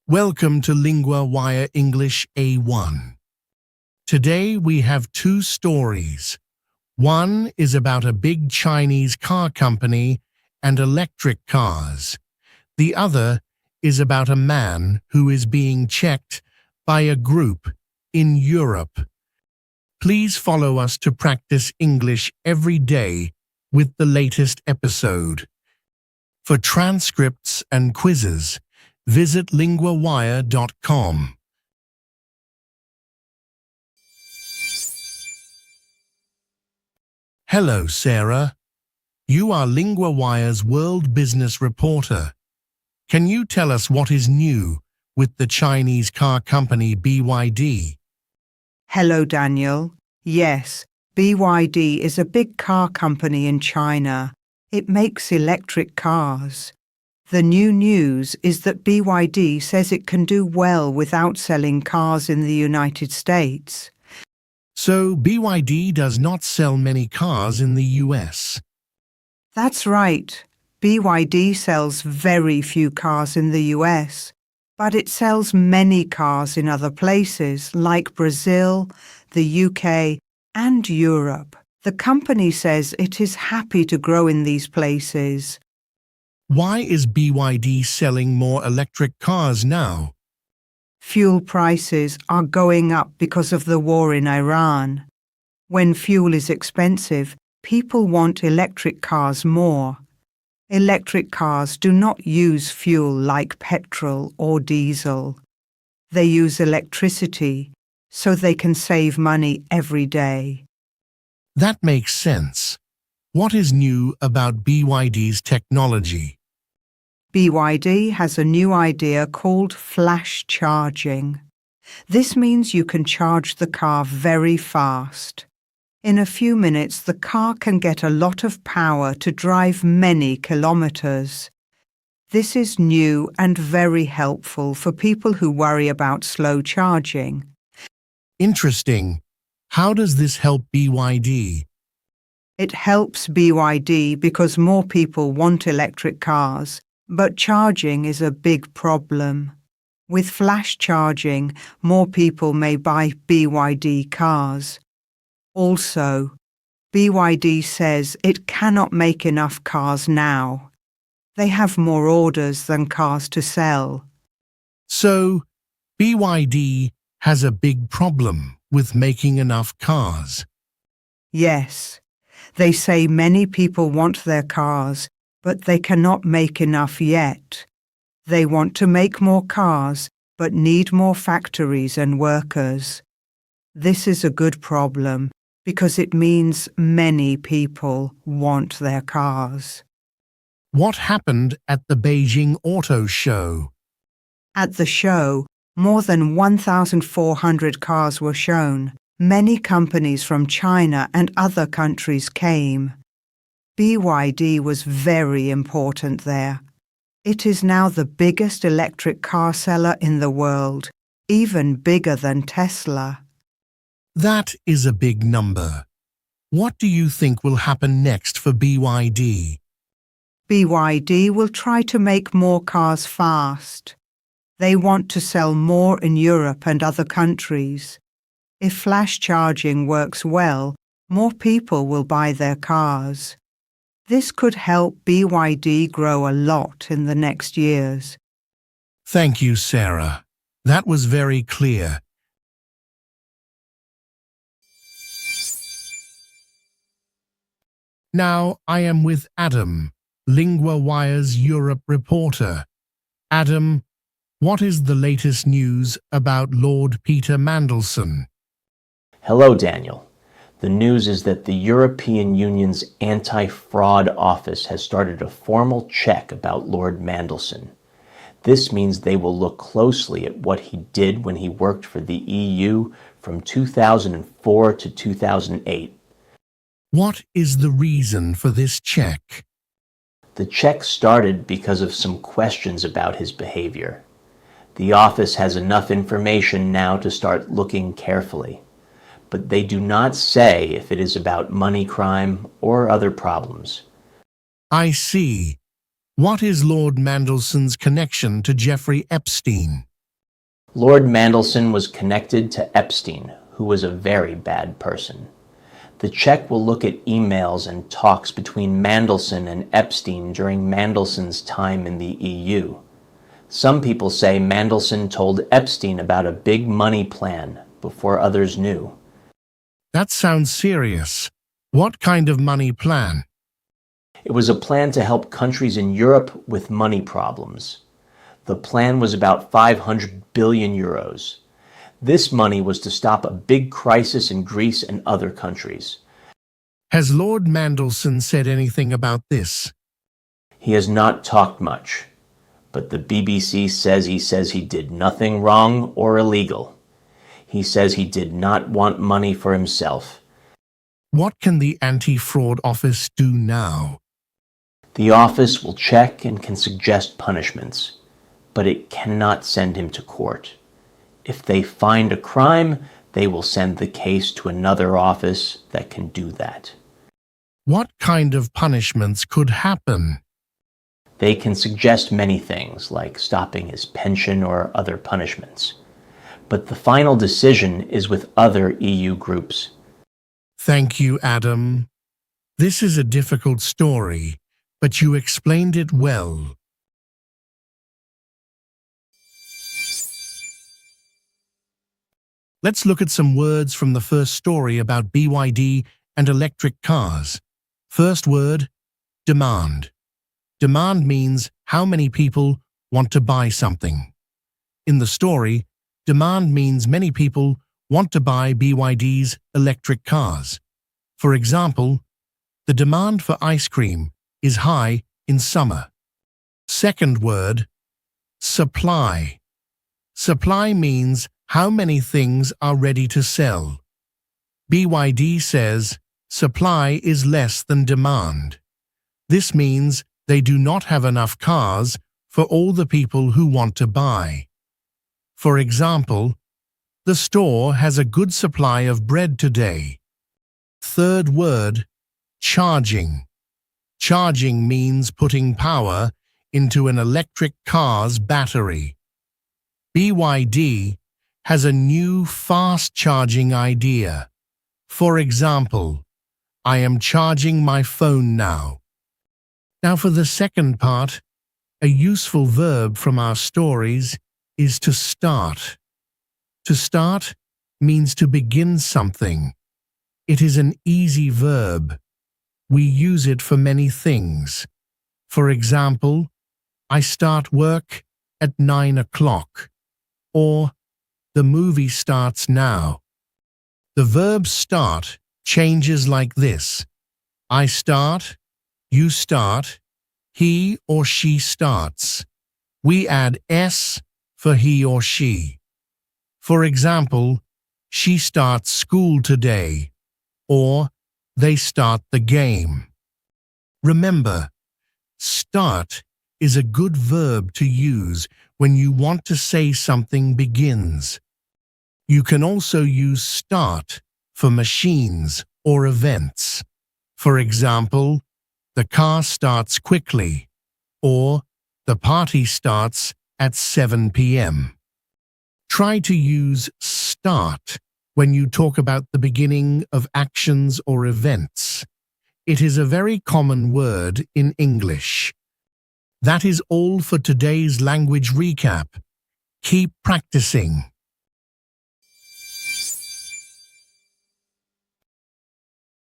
Welcome to LinguaWire English A1. Today we have two stories. One is about a big Chinese car company and electric cars. The other is about a man who is being checked by a group in Europe. Please follow us to practice English every day with the latest episode. For transcripts and quizzes, visit LinguaWire.com. Hello, Sarah. You are LinguaWire's World Business Reporter. Can you tell us what is new with the Chinese car company BYD? Hello, Daniel. Yes, BYD is a big car company in China. It makes electric cars. The new news is that BYD says it can do well without selling cars in the United States. So BYD does not sell many cars in the US. That's right. BYD sells very few cars in the US, but it sells many cars in other places like Brazil, the UK, and Europe. The company says it is happy to grow in these places. Why is BYD selling more electric cars now? Fuel prices are going up because of the war in Iran. When fuel is expensive, people want electric cars more. Electric cars do not use fuel like petrol or diesel. They use electricity, so they can save money every day. That makes sense. What is new about BYD's technology? BYD has a new idea called flash charging. This means you can charge the car very fast. In a few minutes, the car can get a lot of power to drive many kilometers. This is new and very helpful for people who worry about slow charging. Interesting. How does this help BYD? It helps BYD because more people want electric cars, but charging is a big problem. With flash charging, more people may buy BYD cars. Also, BYD says it cannot make enough cars now. They have more orders than cars to sell. So, BYD has a big problem with making enough cars. Yes, they say many people want their cars, but they cannot make enough yet. They want to make more cars, but need more factories and workers. This is a good problem because it means many people want their cars. What happened at the Beijing Auto Show? At the show, more than 1,400 cars were shown. Many companies from China and other countries came. BYD was very important there. It is now the biggest electric car seller in the world, even bigger than Tesla. That is a big number. What do you think will happen next for BYD? BYD will try to make more cars fast. They want to sell more in Europe and other countries. If flash charging works well, more people will buy their cars. This could help BYD grow a lot in the next years. Thank you, Sarah. That was very clear. Now I am with Adam, LinguaWire's Europe reporter. Adam, what is the latest news about Lord Peter Mandelson? Hello, Daniel. The news is that the European Union's Anti-Fraud Office has started a formal check about Lord Mandelson. This means they will look closely at what he did when he worked for the EU from 2004 to 2008. What is the reason for this check? The check started because of some questions about his behavior. The office has enough information now to start looking carefully, but they do not say if it is about money crime or other problems. I see. What is Lord Mandelson's connection to Jeffrey Epstein? Lord Mandelson was connected to Epstein, who was a very bad person. The check will look at emails and talks between Mandelson and Epstein during Mandelson's time in the EU. Some people say Mandelson told Epstein about a big money plan before others knew. That sounds serious. What kind of money plan? It was a plan to help countries in Europe with money problems. The plan was about 500 billion euros. This money was to stop a big crisis in Greece and other countries. Has Lord Mandelson said anything about this? He has not talked much, but the BBC says he did nothing wrong or illegal. He says he did not want money for himself. What can the anti-fraud office do now? The office will check and can suggest punishments, but it cannot send him to court. If they find a crime, they will send the case to another office that can do that. What kind of punishments could happen? They can suggest many things, like stopping his pension or other punishments. But the final decision is with other EU groups. Thank you, Adam. This is a difficult story, but you explained it well. Let's look at some words from the first story about BYD and electric cars. First word, demand. Demand means how many people want to buy something. In the story, demand means many people want to buy BYD's electric cars. For example, the demand for ice cream is high in summer. Second word, supply. Supply means how many things are ready to sell. BYD says supply is less than demand. This means they do not have enough cars for all the people who want to buy. For example, the store has a good supply of bread today. Third word, charging. Charging means putting power into an electric car's battery. BYD has a new fast charging idea. For example, I am charging my phone now. Now for the second part, a useful verb from our stories is to start. To start means to begin something. It is an easy verb. We use it for many things. For example, I start work at 9 o'clock, or the movie starts now. The verb start changes like this. I start, you start, he or she starts. We add s for he or she. For example, she starts school today, or they start the game. Remember, start is a good verb to use when you want to say something begins. You can also use start for machines or events. For example, the car starts quickly, or the party starts at 7 p.m. Try to use start when you talk about the beginning of actions or events. It is a very common word in English. That is all for today's language recap. Keep practicing.